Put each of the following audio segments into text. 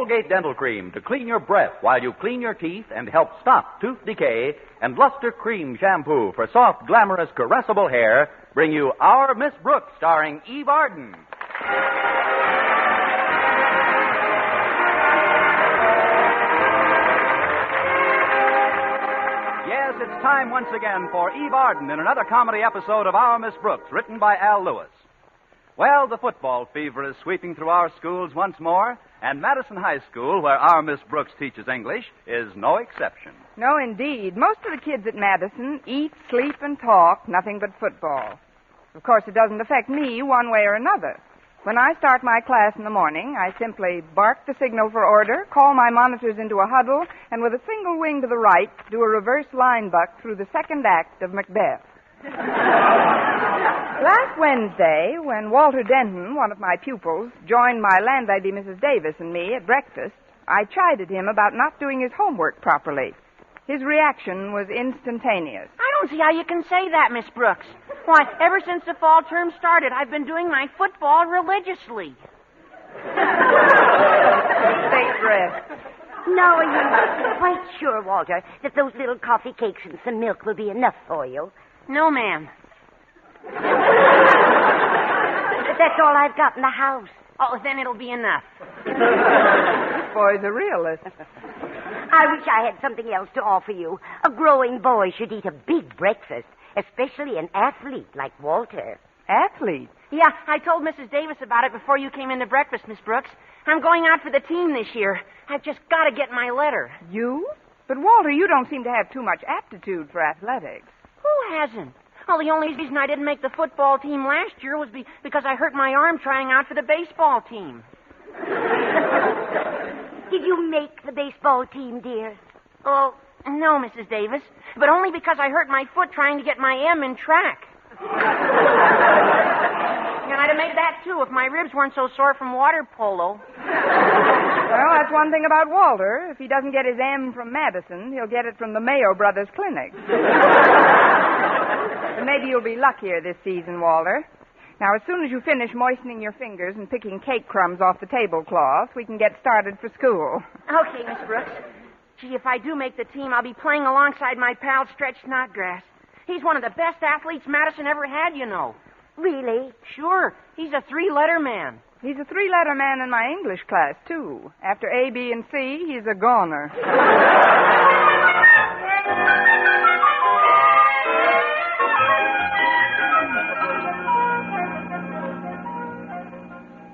Colgate Dental Cream to clean your breath while you clean your teeth and help stop tooth decay, and Luster Cream Shampoo for soft, glamorous, caressable hair bring you Our Miss Brooks, starring Eve Arden. Yes, it's time once again for Eve Arden in another comedy episode of Our Miss Brooks, written by Al Lewis. Well, the football fever is sweeping through our schools once more, and Madison High School, where our Miss Brooks teaches English, is no exception. No, indeed. Most of the kids at Madison eat, sleep, and talk nothing but football. Of course, it doesn't affect me one way or another. When I start my class in the morning, I simply bark the signal for order, call my monitors into a huddle, and with a single wing to the right, do a reverse line buck through the second act of Macbeth. Last Wednesday, when Walter Denton, one of my pupils, joined my landlady, Mrs. Davis, and me at breakfast, I chided him about not doing his homework properly. His reaction was instantaneous. I don't see how you can say that, Miss Brooks. Why, ever since the fall term started, I've been doing my football religiously. State rest. No, are you quite sure, Walter, that those little coffee cakes and some milk will be enough for you? No, ma'am. That's all I've got in the house. Oh, then it'll be enough. This boy's a realist. I wish I had something else to offer you. A growing boy should eat a big breakfast, especially an athlete like Walter. Athlete? Yeah, I told Mrs. Davis about it before you came into breakfast, Miss Brooks. I'm going out for the team this year. I've just got to get my letter. You? But, Walter, you don't seem to have too much aptitude for athletics. Who hasn't? Well, the only reason I didn't make the football team last year was because I hurt my arm trying out for the baseball team. Did you make the baseball team, dear? Oh, no, Mrs. Davis. But only because I hurt my foot trying to get my M in track. And I'd have made that, too, if my ribs weren't so sore from water polo. Well, that's one thing about Walter. If he doesn't get his M from Madison, he'll get it from the Mayo Brothers Clinic. But maybe you'll be luckier this season, Walter. Now, as soon as you finish moistening your fingers and picking cake crumbs off the tablecloth, we can get started for school. Okay, Miss Brooks. Gee, if I do make the team, I'll be playing alongside my pal Stretch Snodgrass. He's one of the best athletes Madison ever had, you know. Really? Sure. He's a three-letter man. He's a three-letter man in my English class, too. After A, B, and C, he's a goner.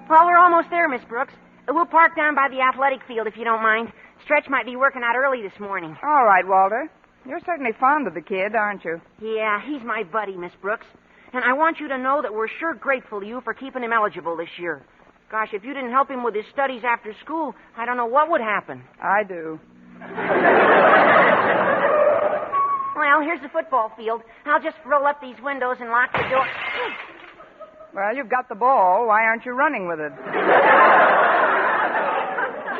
Well, we're almost there, Miss Brooks. We'll park down by the athletic field if you don't mind. Stretch might be working out early this morning. All right, Walter. You're certainly fond of the kid, aren't you? Yeah, he's my buddy, Miss Brooks. And I want you to know that we're sure grateful to you for keeping him eligible this year. Gosh, if you didn't help him with his studies after school, I don't know what would happen. I do. Well, here's the football field. I'll just roll up these windows and lock the door. Well, you've got the ball. Why aren't you running with it?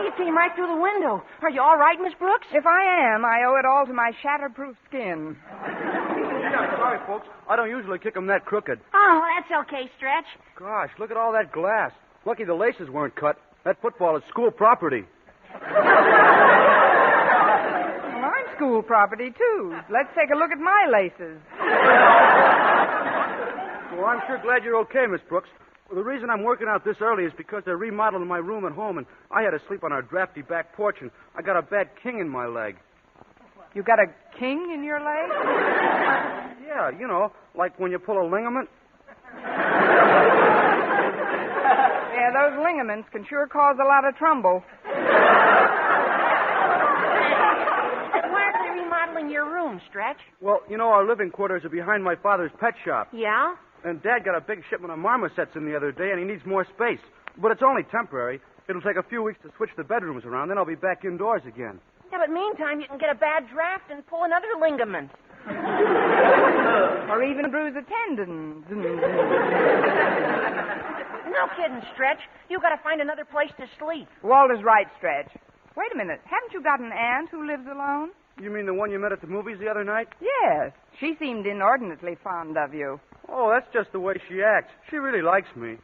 It came right through the window. Are you all right, Miss Brooks? If I am, I owe it all to my shatterproof skin. Yeah, sorry, folks. I don't usually kick them that crooked. Oh, that's okay, Stretch. Gosh, look at all that glass. Lucky the laces weren't cut. That football is school property. Well, I'm school property, too. Let's take a look at my laces. Well, I'm sure glad you're okay, Miss Brooks. Well, the reason I'm working out this early is because they're remodeling my room at home, and I had to sleep on our drafty back porch, and I got a bad king in my leg. You got a king in your leg? Yeah, you know, like when you pull a ligament. Yeah, those ligaments can sure cause a lot of trouble. Why are they remodeling your room, Stretch? Well, you know, our living quarters are behind my father's pet shop. Yeah? And Dad got a big shipment of marmosets in the other day, and he needs more space. But it's only temporary. It'll take a few weeks to switch the bedrooms around, then I'll be back indoors again. Yeah, but meantime, you can get a bad draft and pull another ligament. Or even bruise a tendon. No kidding, Stretch. You got to find another place to sleep. Walter's right, Stretch. Wait a minute. Haven't you got an aunt who lives alone? You mean the one you met at the movies the other night? Yes. She seemed inordinately fond of you. Oh, that's just the way she acts. She really likes me.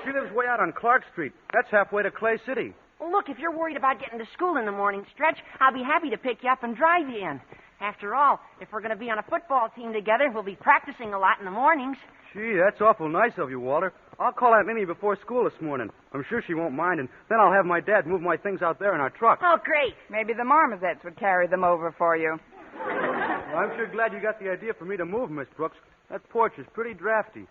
She lives way out on Clark Street. That's halfway to Clay City. Well, look, if you're worried about getting to school in the morning, Stretch, I'll be happy to pick you up and drive you in. After all, if we're going to be on a football team together, we'll be practicing a lot in the mornings. Gee, that's awful nice of you, Walter. I'll call Aunt Minnie before school this morning. I'm sure she won't mind, and then I'll have my dad move my things out there in our truck. Oh, great. Maybe the marmosets would carry them over for you. Well, I'm sure glad you got the idea for me to move, Miss Brooks. That porch is pretty drafty.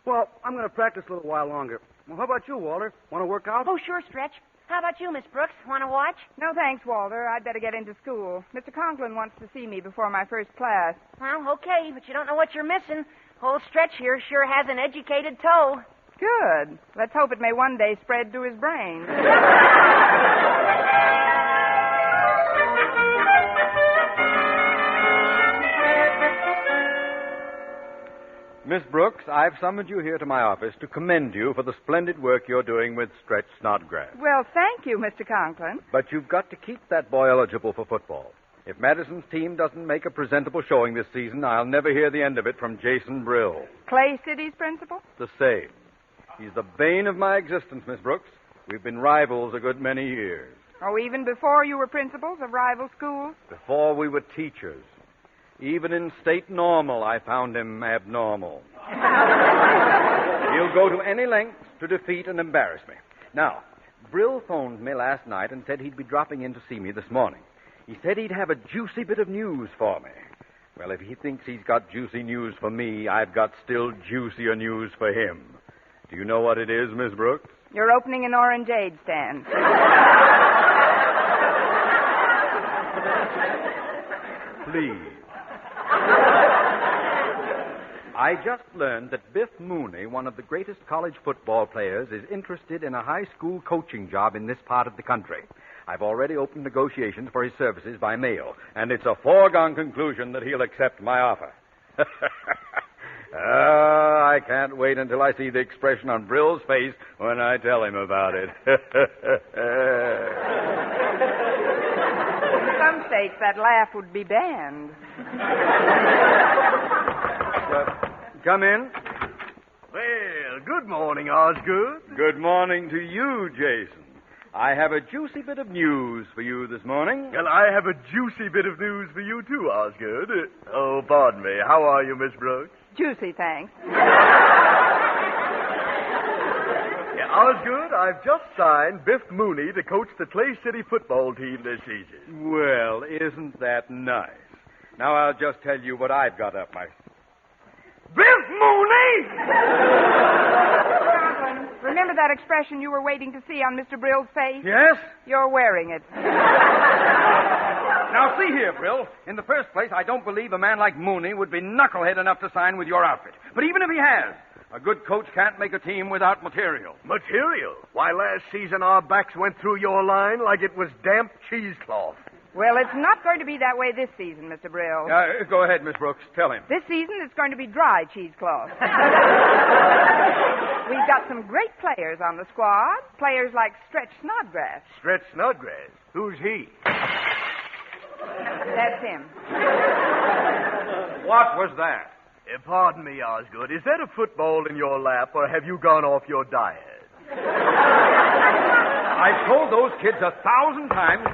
Well, I'm going to practice a little while longer. Well, how about you, Walter? Want to work out? Oh, sure, Stretch. How about you, Miss Brooks? Want to watch? No, thanks, Walter. I'd better get into school. Mr. Conklin wants to see me before my first class. Well, okay, but you don't know what you're missing. Old Stretch here sure has an educated toe. Good. Let's hope it may one day spread to his brain. Miss Brooks, I've summoned you here to my office to commend you for the splendid work you're doing with Stretch Snodgrass. Well, thank you, Mr. Conklin. But you've got to keep that boy eligible for football. If Madison's team doesn't make a presentable showing this season, I'll never hear the end of it from Jason Brill. Clay City's principal? The same. He's the bane of my existence, Miss Brooks. We've been rivals a good many years. Oh, even before you were principals of rival schools? Before we were teachers. Even in state normal, I found him abnormal. He'll go to any lengths to defeat and embarrass me. Now, Brill phoned me last night and said he'd be dropping in to see me this morning. He said he'd have a juicy bit of news for me. Well, if he thinks he's got juicy news for me, I've got still juicier news for him. Do you know what it is, Miss Brooks? You're opening an orangeade stand. Please. I just learned that Biff Mooney, one of the greatest college football players, is interested in a high school coaching job in this part of the country. I've already opened negotiations for his services by mail, and it's a foregone conclusion that he'll accept my offer. I can't wait until I see the expression on Brill's face when I tell him about it. In some states, that laugh would be banned. Come in. Well, good morning, Osgood. Good morning to you, Jason. I have a juicy bit of news for you this morning. Well, I have a juicy bit of news for you, too, Osgood. Oh, pardon me. How are you, Miss Brooks? Juicy, thanks. Yeah, Osgood, I've just signed Biff Mooney to coach the Clay City football team this season. Well, isn't that nice? Now I'll just tell you what I've got up my... Biff Mooney! Conklin, remember that expression you were waiting to see on Mr. Brill's face? Yes? You're wearing it. Now, see here, Brill. In the first place, I don't believe a man like Mooney would be knucklehead enough to sign with your outfit. But even if he has, a good coach can't make a team without material. Material? Why, last season our backs went through your line like it was damp cheesecloth. Well, it's not going to be that way this season, Mr. Brill. Go ahead, Miss Brooks. Tell him. This season, it's going to be dry cheesecloth. We've got some great players on the squad. Players like Stretch Snodgrass. Stretch Snodgrass? Who's he? That's him. What was that? Pardon me, Osgood. Is that a football in your lap, or have you gone off your diet? I've told those kids 1,000 times,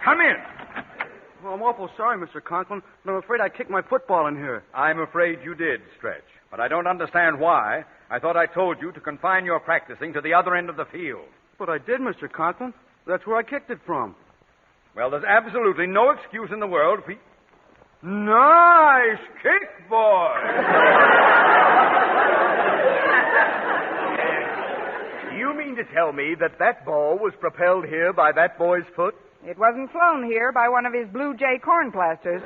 come in. Well, I'm awful sorry, Mr. Conklin, but I'm afraid I kicked my football in here. I'm afraid you did, Stretch. But I don't understand why. I thought I told you to confine your practicing to the other end of the field. But I did, Mr. Conklin. That's where I kicked it from. Well, there's absolutely no excuse in the world for... Nice kick, boy! You mean to tell me that ball was propelled here by that boy's foot? It wasn't flown here by one of his Blue Jay corn plasters.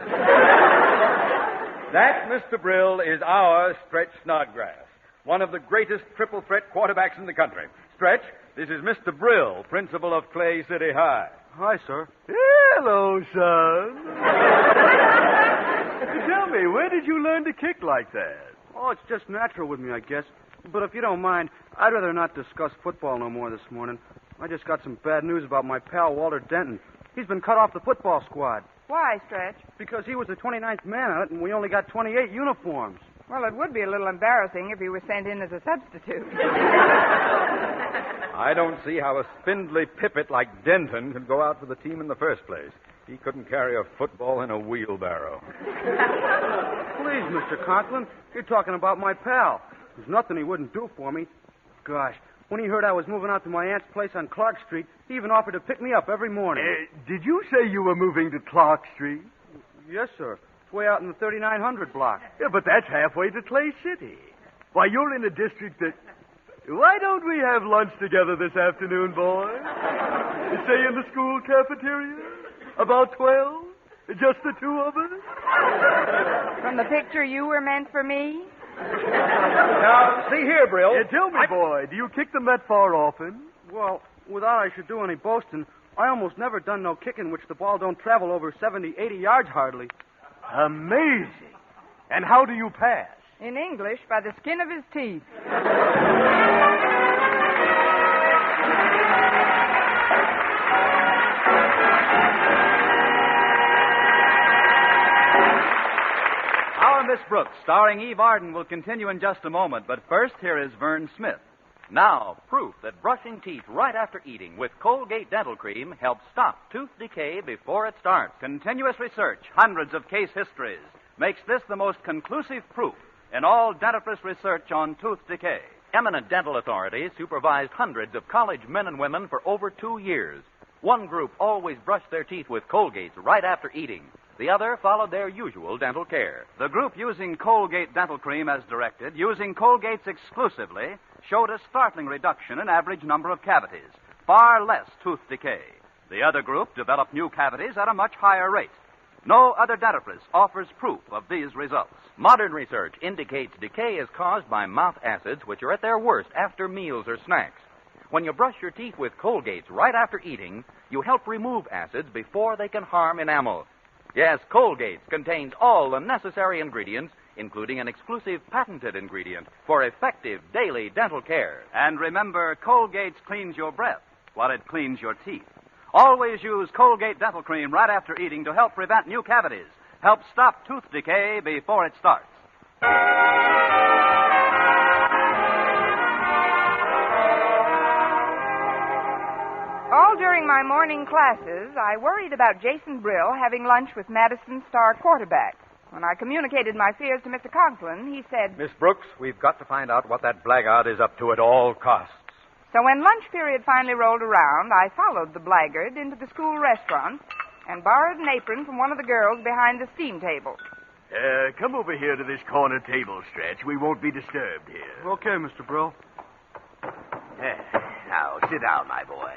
That, Mr. Brill, is our Stretch Snodgrass, one of the greatest triple threat quarterbacks in the country. Stretch, this is Mr. Brill, principal of Clay City High. Hi, sir. Hello, son. Tell me, where did you learn to kick like that? Oh, it's just natural with me, I guess. But if you don't mind, I'd rather not discuss football no more this morning. I just got some bad news about my pal, Walter Denton. He's been cut off the football squad. Why, Stretch? Because he was the 29th man on it, and we only got 28 uniforms. Well, it would be a little embarrassing if he were sent in as a substitute. I don't see how a spindly pippet like Denton could go out for the team in the first place. He couldn't carry a football in a wheelbarrow. Please, Mr. Conklin, you're talking about my pal. There's nothing he wouldn't do for me. Gosh, when he heard I was moving out to my aunt's place on Clark Street, he even offered to pick me up every morning. Did you say you were moving to Clark Street? Yes, sir. It's way out in the 3900 block. Yeah, but that's halfway to Clay City. Why, you're in a district that... Why don't we have lunch together this afternoon, boy? Say in the school cafeteria? About 12? Just the two of us? From the picture you were meant for me? Now, see here, Brill. Tell me, boy, do you kick them that far often? Well, without I should do any boasting, I almost never done no kicking which the ball don't travel over 70, 80 yards hardly. Amazing. And how do you pass? In English, by the skin of his teeth. Our Miss Brooks, starring Eve Arden, will continue in just a moment, but first, here is Vern Smith. Now, proof that brushing teeth right after eating with Colgate Dental Cream helps stop tooth decay before it starts. Continuous research, hundreds of case histories, makes this the most conclusive proof in all dentifrice research on tooth decay. Eminent dental authorities supervised hundreds of college men and women for over 2 years. One group always brushed their teeth with Colgates right after eating. The other followed their usual dental care. The group using Colgate Dental Cream as directed, using Colgates exclusively, showed a startling reduction in average number of cavities, far less tooth decay. The other group developed new cavities at a much higher rate. No other dentifrice offers proof of these results. Modern research indicates decay is caused by mouth acids, which are at their worst after meals or snacks. When you brush your teeth with Colgates right after eating, you help remove acids before they can harm enamel. Yes, Colgates contains all the necessary ingredients, including an exclusive patented ingredient for effective daily dental care. And remember, Colgates cleans your breath while it cleans your teeth. Always use Colgate Dental Cream right after eating to help prevent new cavities, help stop tooth decay before it starts. All during my morning classes, I worried about Jason Brill having lunch with Madison's star quarterback. When I communicated my fears to Mr. Conklin, he said, Miss Brooks, we've got to find out what that blackguard is up to at all costs. So when lunch period finally rolled around, I followed the blackguard into the school restaurant and borrowed an apron from one of the girls behind the steam table. Come over here to this corner table, Stretch. We won't be disturbed here. Okay, Mr. Brill. Now, sit down, my boy.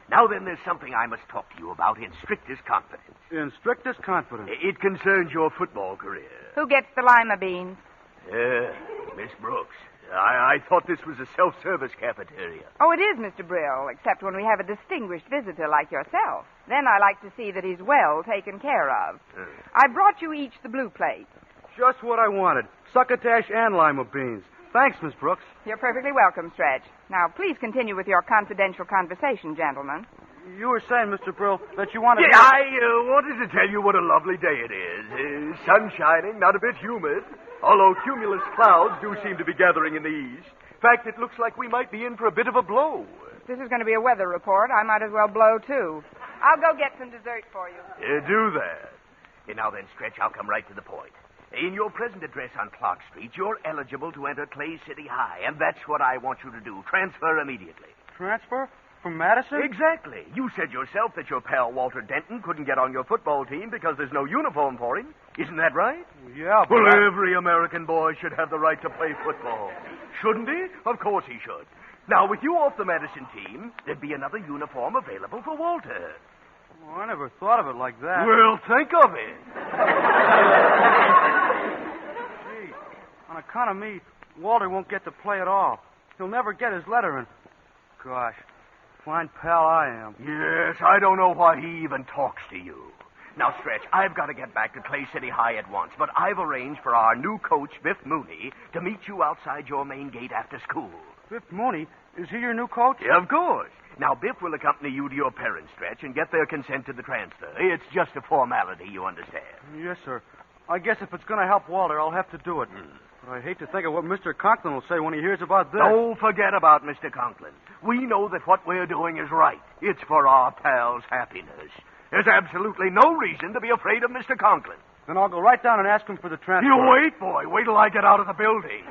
Now then, there's something I must talk to you about in strictest confidence. In strictest confidence. It concerns your football career. Who gets the lima beans? Miss Brooks. I thought this was a self-service cafeteria. Oh, it is, Mr. Brill, except when we have a distinguished visitor like yourself. Then I like to see that he's well taken care of. I brought you each the blue plate. Just what I wanted. Succotash and lima beans. Thanks, Miss Brooks. You're perfectly welcome, Stretch. Now, please continue with your confidential conversation, gentlemen. You were saying, Mr. Brill, that you wanted Yeah, I wanted to tell you what a lovely day it is. Sun shining, not a bit humid, although cumulus clouds do seem to be gathering in the east. In fact, it looks like we might be in for a bit of a blow. If this is going to be a weather report, I might as well blow, too. I'll go get some dessert for you. Do that. Now then, Stretch, I'll come right to the point. In your present address on Clark Street, you're eligible to enter Clay City High, and that's what I want you to do. Transfer immediately. Transfer? From Madison? Exactly. You said yourself that your pal Walter Denton couldn't get on your football team because there's no uniform for him. Isn't that right? Yeah, but... Well, every American boy should have the right to play football. Shouldn't he? Of course he should. Now, with you off the Madison team, there'd be another uniform available for Walter. Oh, I never thought of it like that. Well, think of it. Gee, on account of me, Walter won't get to play at all. He'll never get his letter, and... Gosh, fine pal I am. Yes, I don't know why he even talks to you. Now, Stretch, I've got to get back to Clay City High at once, but I've arranged for our new coach, Biff Mooney, to meet you outside your main gate after school. Biff Mooney? Is he your new coach? Yeah, of course. Now, Biff will accompany you to your parents', Stretch, and get their consent to the transfer. It's just a formality, you understand. Yes, sir. I guess if it's going to help Walter, I'll have to do it. I hate to think of what Mr. Conklin will say when he hears about this. Don't forget about Mr. Conklin. We know that what we're doing is right. It's for our pal's happiness. There's absolutely no reason to be afraid of Mr. Conklin. Then I'll go right down and ask him for the transfer. You wait, boy. Wait till I get out of the building.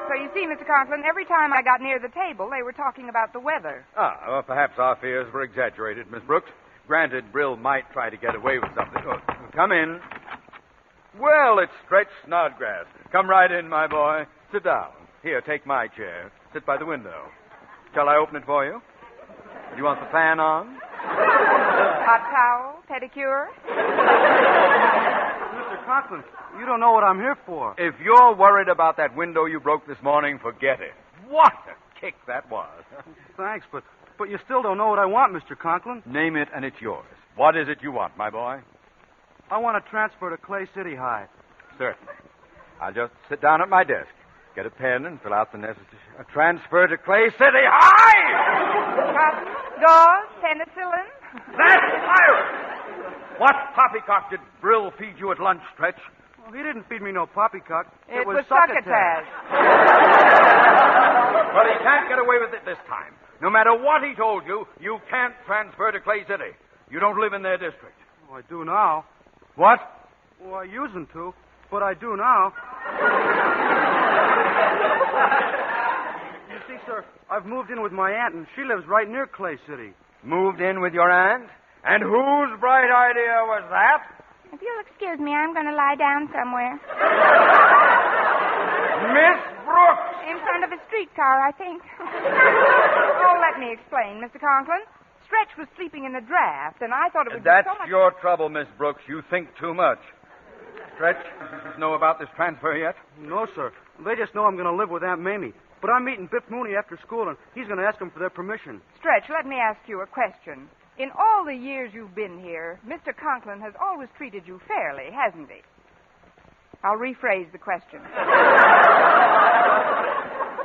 So you see, Mr. Conklin, every time I got near the table, they were talking about the weather. Well, perhaps our fears were exaggerated, Miss Brooks. Granted, Brill might try to get away with something. Oh, come in. Well, it's Stretch Snodgrass. Come right in, my boy. Sit down. Here, take my chair. Sit by the window. Shall I open it for you? Do you want the fan on? Hot towel, pedicure. Mr. Conklin, you don't know what I'm here for. If you're worried about that window you broke this morning, forget it. What a kick that was. Thanks, but you still don't know what I want, Mr. Conklin. Name it and it's yours. What is it you want, my boy? I want to transfer to Clay City High. Certainly. I'll just sit down at my desk, get a pen, and fill out the necessary... transfer to Clay City High! Cotton, gauze, penicillin. That's pirate! What poppycock did Brill feed you at lunch, Stretch? Well, he didn't feed me no poppycock. It was succotash. Well, he can't get away with it this time. No matter what he told you, you can't transfer to Clay City. You don't live in their district. Oh, I do now. What? Well, I usedn't to, but I do now. You see, sir, I've moved in with my aunt, and she lives right near Clay City. Moved in with your aunt? And whose bright idea was that? If you'll excuse me, I'm going to lie down somewhere. Miss Brooks! In front of a streetcar, I think. Oh, let me explain, Mr. Conklin. Stretch was sleeping in the draft, and I thought it would That's be so much... your trouble, Miss Brooks. You think too much. Stretch, you know about this transfer yet? No, sir. They just know I'm going to live with Aunt Mamie. But I'm meeting Biff Mooney after school, and he's going to ask them for their permission. Stretch, let me ask you a question. In all the years you've been here, Mr. Conklin has always treated you fairly, hasn't he? I'll rephrase the question.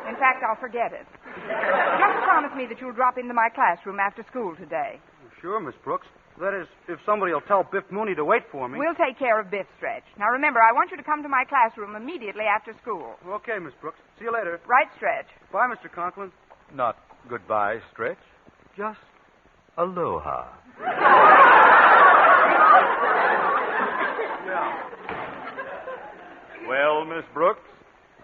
In fact, I'll forget it. Just promise me that you'll drop into my classroom after school today. Sure, Miss Brooks. That is, if somebody will tell Biff Mooney to wait for me. We'll take care of Biff, Stretch. Now, remember, I want you to come to my classroom immediately after school. Okay, Miss Brooks. See you later. Right, Stretch. Bye, Mr. Conklin. Not goodbye, Stretch. Just aloha. Yeah. Well, Miss Brooks,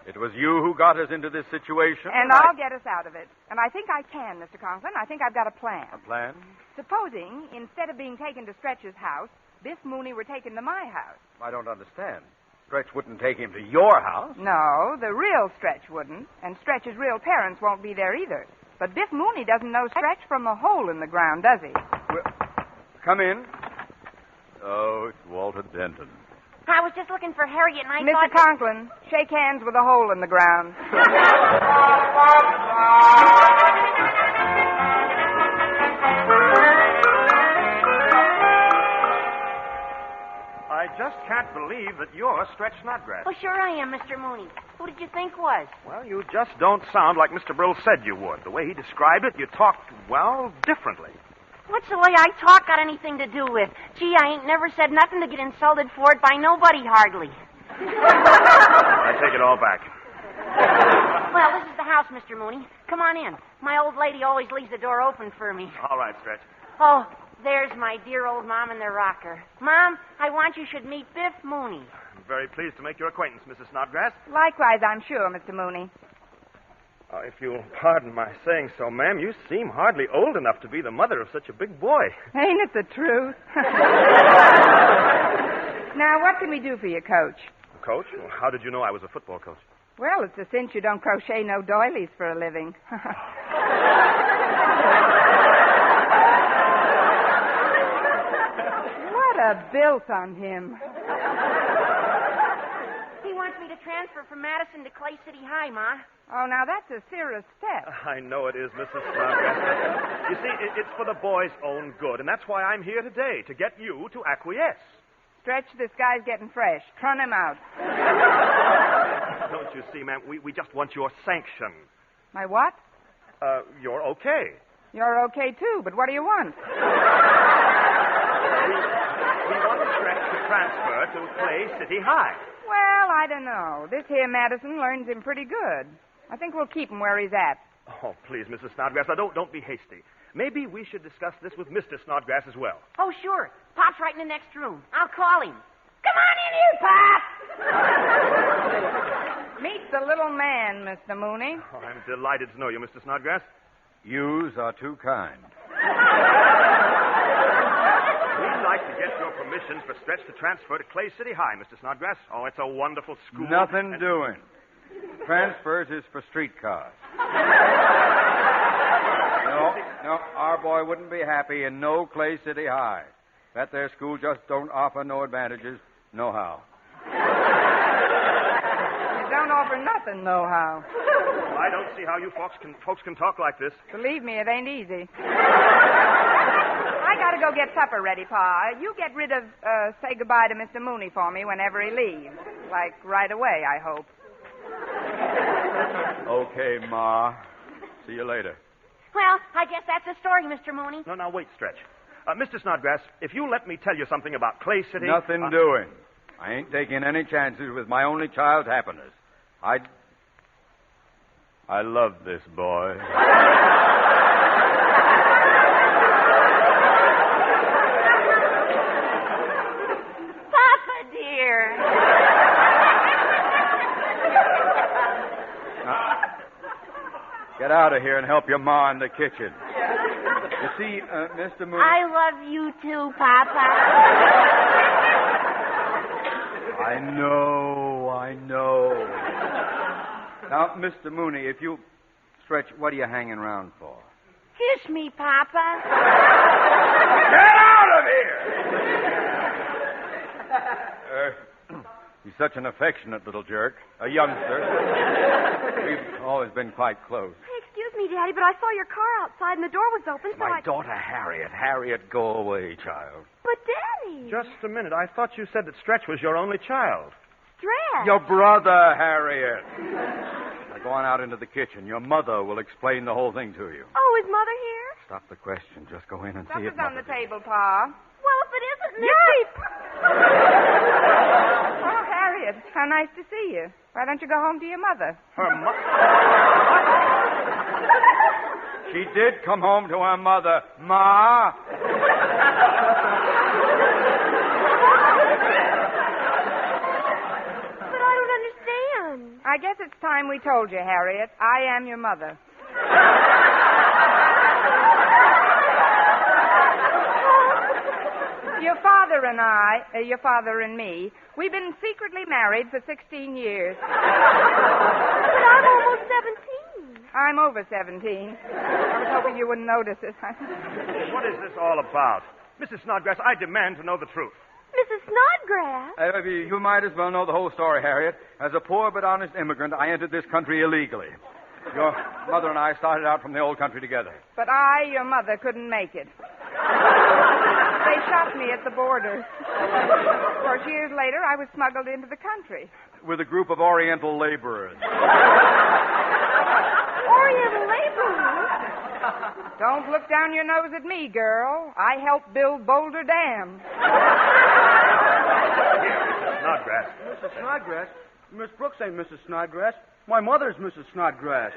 it was you who got us into this situation. And I'll get us out of it. And I think I can, Mr. Conklin. I think I've got a plan. A plan? Supposing, instead of being taken to Stretch's house, Biff Mooney were taken to my house. I don't understand. Stretch wouldn't take him to your house. No, the real Stretch wouldn't. And Stretch's real parents won't be there either. But Biff Mooney doesn't know Stretch from a hole in the ground, does he? Well, come in. Oh, it's Walter Denton. I was just looking for Harriet, and I Mr. thought... Conklin, shake hands with a hole in the ground. I just can't believe that you're Stretch Snodgrass. Oh, sure I am, Mr. Mooney. Who did you think was? Well, you just don't sound like Mr. Brill said you would. The way he described it, you talked, well, differently. What's the way I talk got anything to do with? Gee, I ain't never said nothing to get insulted for it by nobody, hardly. I take it all back. Well, this is the house, Mr. Mooney. Come on in. My old lady always leaves the door open for me. All right, Stretch. Oh, there's my dear old Mom in the rocker. Mom, I want you should meet Biff Mooney. I'm very pleased to make your acquaintance, Mrs. Snodgrass. Likewise, I'm sure, Mr. Mooney. If you'll pardon my saying so, ma'am, you seem hardly old enough to be the mother of such a big boy. Ain't it the truth? Now, what can we do for you, Coach? Coach? Well, how did you know I was a football coach? Well, it's a cinch you don't crochet no doilies for a living. What a built on him. He wants me to transfer from Madison to Clay City High, Ma. Oh, now that's a serious step. I know it is, Mrs. Snodgrass. You see, it's for the boy's own good, and that's why I'm here today, to get you to acquiesce. Stretch, this guy's getting fresh. Trun him out. Don't you see, ma'am, we just want your sanction. My what? You're okay. You're okay, too, but what do you want? We want Stretch to transfer to Clay City High. Well, I don't know. This here Madison learns him pretty good. I think we'll keep him where he's at. Oh, please, Mrs. Snodgrass, now don't be hasty. Maybe we should discuss this with Mr. Snodgrass as well. Oh, sure. Pop's right in the next room. I'll call him. Come on in here, Pop. Meet the little man, Mr. Mooney. Oh, I'm delighted to know you, Mr. Snodgrass. Yous are too kind. We'd like to get your permission for Stretch to transfer to Clay City High, Mr. Snodgrass. Oh, it's a wonderful school. Nothing doing. Transfers is for streetcars. No, our boy wouldn't be happy in no Clay City High. That there school just don't offer no advantages, no how. It don't offer nothing, no how. Well, I don't see how you folks can talk like this. Believe me, it ain't easy. I gotta go get supper ready, Pa. You get rid of, say goodbye to Mr. Mooney for me whenever he leaves. Like, right away, I hope. Okay, Ma. See you later. Well, I guess that's the story, Mr. Mooney. No, now, wait, Stretch. Mr. Snodgrass, if you let me tell you something about Clay City... Nothing doing. I ain't taking any chances with my only child's happiness. I love this boy. Papa, dear. Now, get out of here and help your ma in the kitchen. You see, Mr. Mooney... I love you too, Papa. I know. Now, Mr. Mooney, if you... Stretch, what are you hanging around for? Kiss me, Papa. Get out of here! He's such an affectionate little jerk. A youngster. We've always been quite close. Excuse me, Daddy, but I saw your car outside and the door was open, so My daughter, Harriet. Harriet, go away, child. But, Daddy... Just a minute. I thought you said that Stretch was your only child. Stretch. Your brother, Harriet. Now go on out into the kitchen. Your mother will explain the whole thing to you. Oh, is Mother here? Stop the question. Just go in and see Supper's if on the Mother's table, Pa. Well, if it isn't... Yip! Oh, Harriet, how nice to see you. Why don't you go home to your mother? Her mother... She did come home to her mother. Ma! But I don't understand. I guess it's time we told you, Harriet. I am your mother. Your father and me, we've been secretly married for 16 years. But I'm almost 17. I'm over 17. I was hoping you wouldn't notice it. What is this all about? Mrs. Snodgrass, I demand to know the truth. Mrs. Snodgrass? You might as well know the whole story, Harriet. As a poor but honest immigrant, I entered this country illegally. Your mother and I started out from the old country together. But I, your mother, couldn't make it. They shot me at the border. Of course, years later, I was smuggled into the country. With a group of Oriental laborers. Oriental laborers? Don't look down your nose at me, girl. I helped build Boulder Dam. Here, Mrs. Snodgrass. Mrs. Snodgrass? Miss Brooks ain't Mrs. Snodgrass. My mother's Mrs. Snodgrass.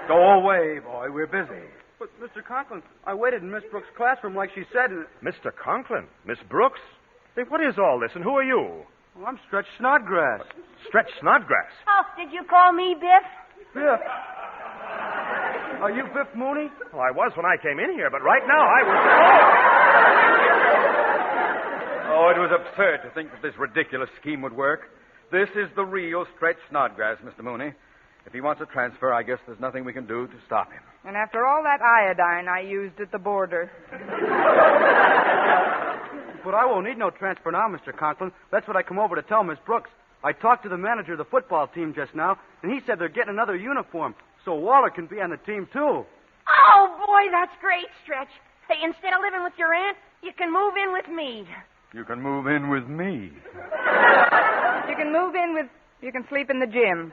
Go away, boy. We're busy. But, Mr. Conklin, I waited in Miss Brooks' classroom like she said. And... Mr. Conklin? Miss Brooks? Say, what is all this, and who are you? Well, I'm Stretch Snodgrass. Stretch Snodgrass? Oh, did you call me Biff? Biff. Are you Biff Mooney? Well, I was when I came in here, but right now I was... Oh, it was absurd to think that this ridiculous scheme would work. This is the real Stretch Snodgrass, Mr. Mooney. If he wants a transfer, I guess there's nothing we can do to stop him. And after all that iodine I used at the border. But I won't need no transfer now, Mr. Conklin. That's what I come over to tell Miss Brooks. I talked to the manager of the football team just now, and he said they're getting another uniform, so Walter can be on the team, too. Oh, boy, that's great, Stretch. Hey, instead of living with your aunt, you can move in with me. You can move in with me. You can move in with... You can sleep in the gym.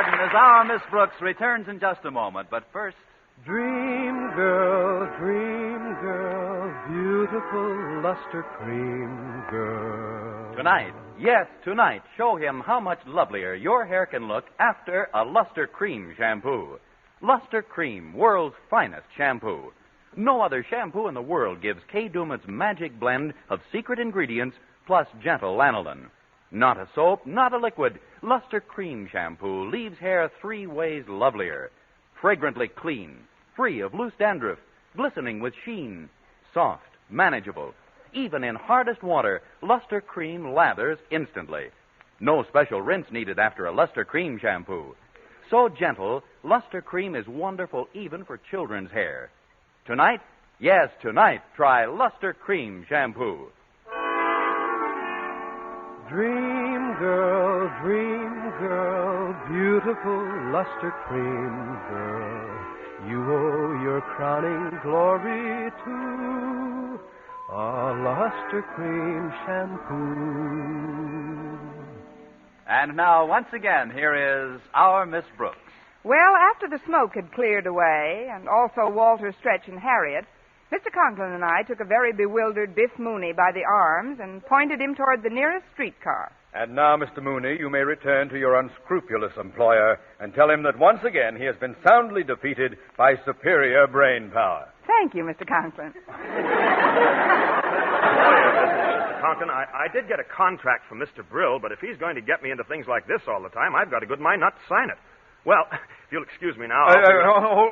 Arden as our Miss Brooks returns in just a moment. But first... Dream girl, beautiful luster cream girl. Tonight, yes, tonight, show him how much lovelier your hair can look after a Luster Cream shampoo. Luster Cream, world's finest shampoo. No other shampoo in the world gives Kay Daumit's magic blend of secret ingredients plus gentle lanolin. Not a soap, not a liquid. Luster Cream shampoo leaves hair 3 ways lovelier. Fragrantly clean, free of loose dandruff, glistening with sheen, soft, manageable. Even in hardest water, Luster Cream lathers instantly. No special rinse needed after a Luster Cream shampoo. So gentle, Luster Cream is wonderful even for children's hair. Tonight, yes, tonight, try Luster Cream shampoo. Dream girl, beautiful luster cream girl. You owe your crowning glory to a luster cream shampoo. And now, once again, here is our Miss Brooks. Well, after the smoke had cleared away, and also Walter, Stretch, and Harriet, Mr. Conklin and I took a very bewildered Biff Mooney by the arms and pointed him toward the nearest streetcar. And now, Mr. Mooney, you may return to your unscrupulous employer and tell him that once again he has been soundly defeated by superior brain power. Thank you, Mr. Conklin. Mr. Conklin, I did get a contract from Mr. Brill, but if he's going to get me into things like this all the time, I've got a good mind not to sign it. Well, if you'll excuse me now...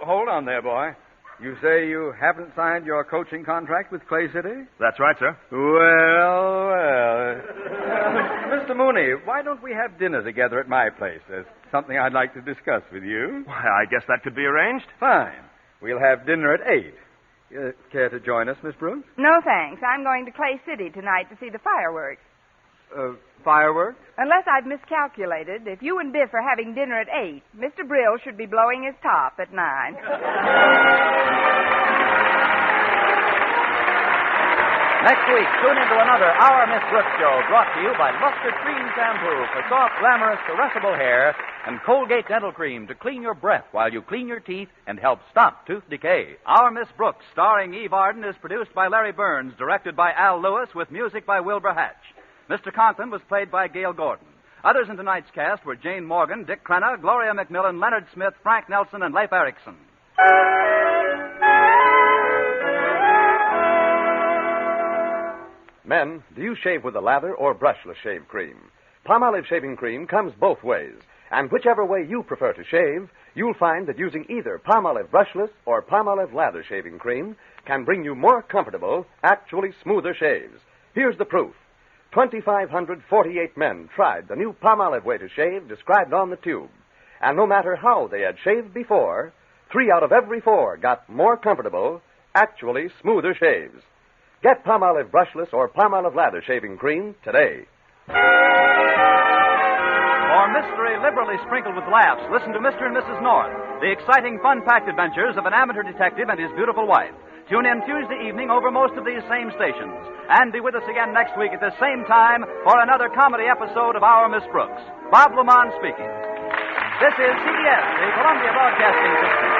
Hold on there, boy. You say you haven't signed your coaching contract with Clay City? That's right, sir. Well. Mr. Mooney, why don't we have dinner together at my place? There's something I'd like to discuss with you. Why, I guess that could be arranged. Fine. We'll have dinner at 8. Care to join us, Miss Brooks? No, thanks. I'm going to Clay City tonight to see the fireworks. Fireworks? Unless I've miscalculated, if you and Biff are having dinner at 8, Mr. Brill should be blowing his top at 9. Next week, tune into another Our Miss Brooks show brought to you by Luster Cream Shampoo for soft, glamorous, caressable hair and Colgate Dental Cream to clean your breath while you clean your teeth and help stop tooth decay. Our Miss Brooks, starring Eve Arden, is produced by Larry Burns, directed by Al Lewis, with music by Wilbur Hatch. Mr. Conklin was played by Gale Gordon. Others in tonight's cast were Jane Morgan, Dick Crenna, Gloria McMillan, Leonard Smith, Frank Nelson, and Leif Erikson. Men, do you shave with a lather or brushless shave cream? Palmolive shaving cream comes both ways, and whichever way you prefer to shave, you'll find that using either Palmolive brushless or Palmolive lather shaving cream can bring you more comfortable, actually smoother shaves. Here's the proof. 2,548 men tried the new Palmolive way to shave described on the tube. And no matter how they had shaved before, 3 out of every 4 got more comfortable, actually smoother shaves. Get Palmolive brushless or Palmolive lather shaving cream today. For mystery liberally sprinkled with laughs, listen to Mr. and Mrs. North, the exciting, fun-packed adventures of an amateur detective and his beautiful wife. Tune in Tuesday evening over most of these same stations. And be with us again next week at the same time for another comedy episode of Our Miss Brooks. Bob LeMond speaking. This is CBS, the Columbia Broadcasting System.